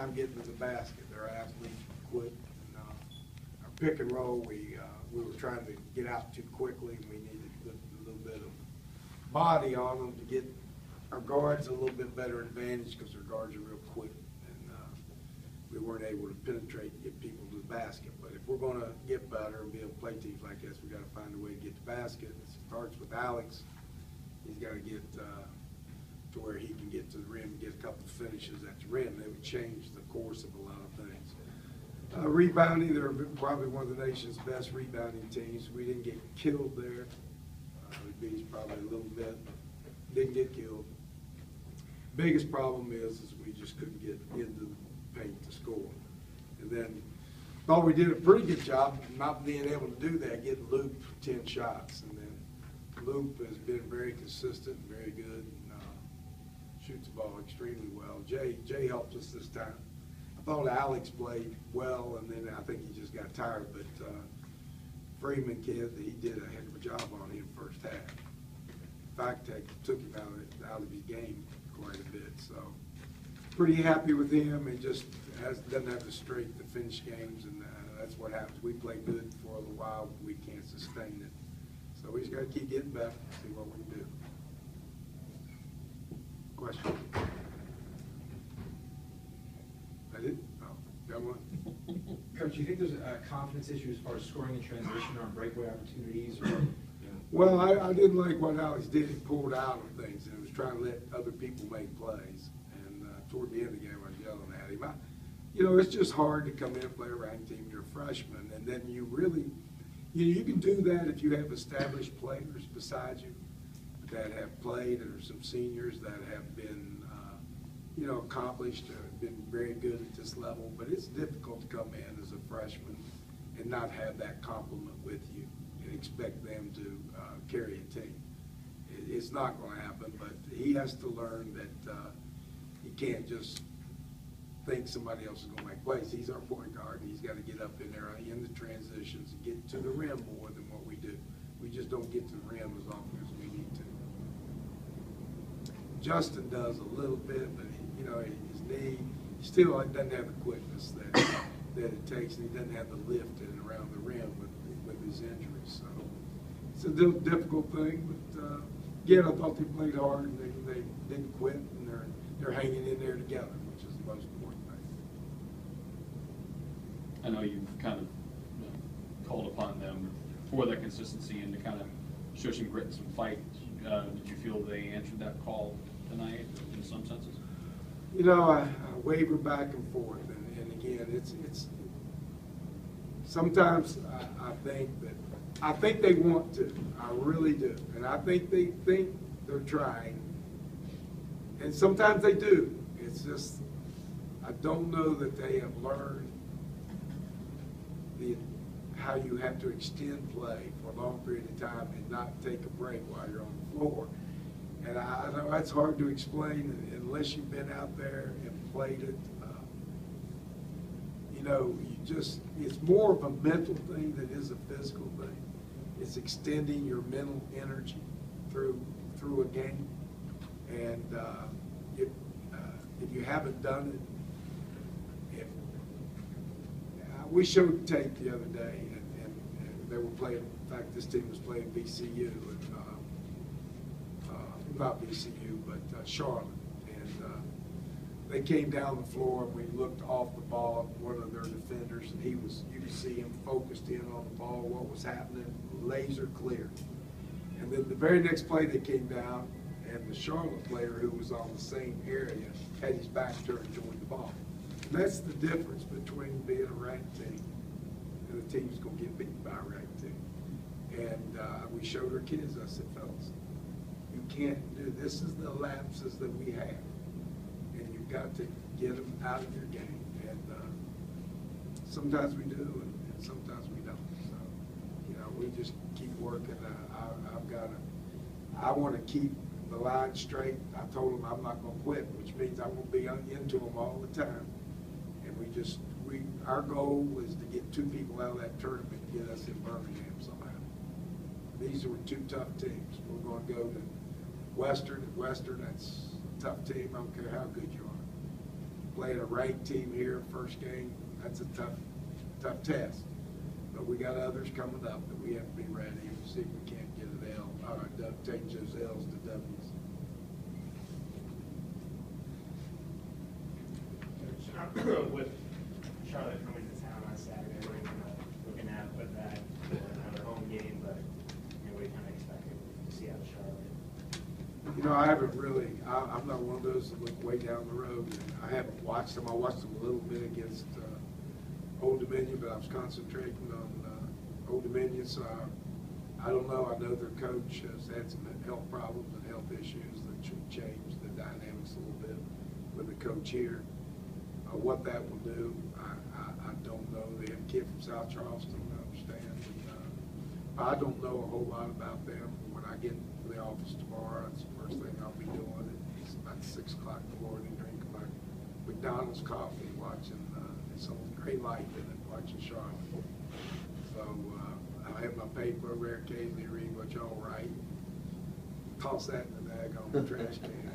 time getting to the basket. Their athletes quit. And, our pick and roll, we were trying to get out too quickly, and we needed to put a little bit of body on them to get our guards a little bit better advantage because their guards are real quick, and we weren't able to penetrate and get people to the basket. But if we're going to get better and be able to play teams like this, we got to find a way to get the basket. It starts with Alex. He's got to get to where he can get to the rim and get a couple of finishes at the rim. They would change the course of a lot of things. Rebounding, they're probably one of the nation's best rebounding teams. We didn't get killed there. We beat us probably a little bit, but didn't get killed. Biggest problem is we just couldn't get into the paint to score. And then thought we did a pretty good job not being able to do that, getting Luke 10 shots. And then Luke has been very consistent, very good, and shoots the ball extremely well. Jay helped us this time. I thought Alex played well, and then I think he just got tired. But Freeman kid, he did a heck of a job on him first half. In fact, they took him out of his game quite a bit. So pretty happy with him, and just doesn't have the strength to finish games, and that's what happens. We play good for a little while, but we can't sustain it. So we just got to keep getting better, see what we can do. Question? I did? Oh, got one? Coach, do you think there's a confidence issue as far as scoring in transition or on breakaway opportunities? Or, you know? Well, I didn't like what Alex did. He pulled out of things and was trying to let other people make plays. And toward the end of the game, I was yelling at him. You know, it's just hard to come in and play a ranked team. You're a freshman, and then you really, you can do that if you have established players beside you that have played, or some seniors that have been, accomplished, been very good at this level. But it's difficult to come in as a freshman and not have that complement with you and expect them to carry a team. It's not going to happen, but he has to learn that he can't just think somebody else is going to make plays. He's our point guard, and he's got to get up in there in the transitions and get to the rim more than what we do. We just don't get to the rim as often as we need to. Justin does a little bit, but his knee still doesn't have the quickness that it takes, and he doesn't have the lift in and around the rim with his injuries. So it's a difficult thing, but again, I thought they played hard, and they didn't quit, and they're hanging in there together, which is the most important thing. I know you've kind of called upon them for that consistency and to kind of show some grit and some fight. Did you feel they answered that call tonight in some senses? I waver back and forth, and again, it's sometimes I think they want to. I really do, and I think they think they're trying, and sometimes they do. It's just I don't know that they have learned how you have to extend play for a long period of time and not take a break while you're on the floor. And I know that's hard to explain unless you've been out there and played it. It's more of a mental thing than it is a physical thing. It's extending your mental energy through a game. And if you haven't done it, we showed tape the other day, and they were playing. In fact, this team was playing VCU, and not VCU, but Charlotte. And they came down the floor, and we looked off the ball at one of their defenders, and you could see him focused in on the ball, what was happening, laser clear. And then the very next play they came down, and the Charlotte player who was on the same area had his back turned and joined the ball. And that's the difference between being a ranked team and a team that's going to get beaten by a ranked team. And we showed our kids, I said, fellas, you can't do this. Is the lapses that we have, and you've got to get them out of your game. And sometimes we do, and sometimes we don't. So, we just keep working. I want to keep the line straight. I told them I'm not going to quit, which means I won't be into them all the time. And our goal is to get 2 people out of that tournament and get us in Birmingham somehow. These were 2 tough teams. We're going to go to Western. That's a tough team. I don't care how good you are. playing a ranked team here, first game, that's a tough test. But we got others coming up that we have to be ready and see if we can't get an L, or change those L's to W's. With Charlotte coming to town on Saturday, what are you kind of looking at with that for another home game, but what are you kind of expecting to see out of Charlotte? You know, I haven't really, I'm not one of those that look way down the road. I haven't watched them. I watched them a little bit against Old Dominion, but I was concentrating on Old Dominion, so I don't know. I know their coach has had some health problems and health issues that should change the dynamics a little bit with the coach here. What that will do, I don't know. They have a kid from South Charleston, I understand. I don't know a whole lot about them. When I get to the office tomorrow, that's the first thing I'll be doing. It's about 6 o'clock in the morning, drinking my McDonald's coffee, watching some great life in it, watching Charlotte. So I have my paper over there, occasionally read what y'all write, toss that in the bag on the trash can.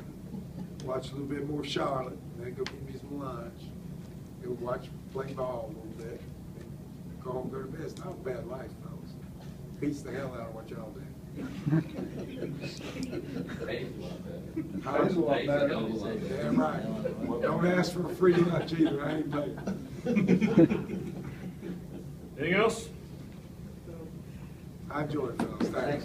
Watch a little bit more Charlotte, and then go get me some lunch. Go watch, play ball a little bit, and go home, go to bed. It's not a bad life, folks. Beats the hell out of what y'all do. Pays a lot better. Pays a lot better. Damn right. Don't ask for a free lunch either, I ain't paying. Anything else? I enjoy it, fellas. Thanks.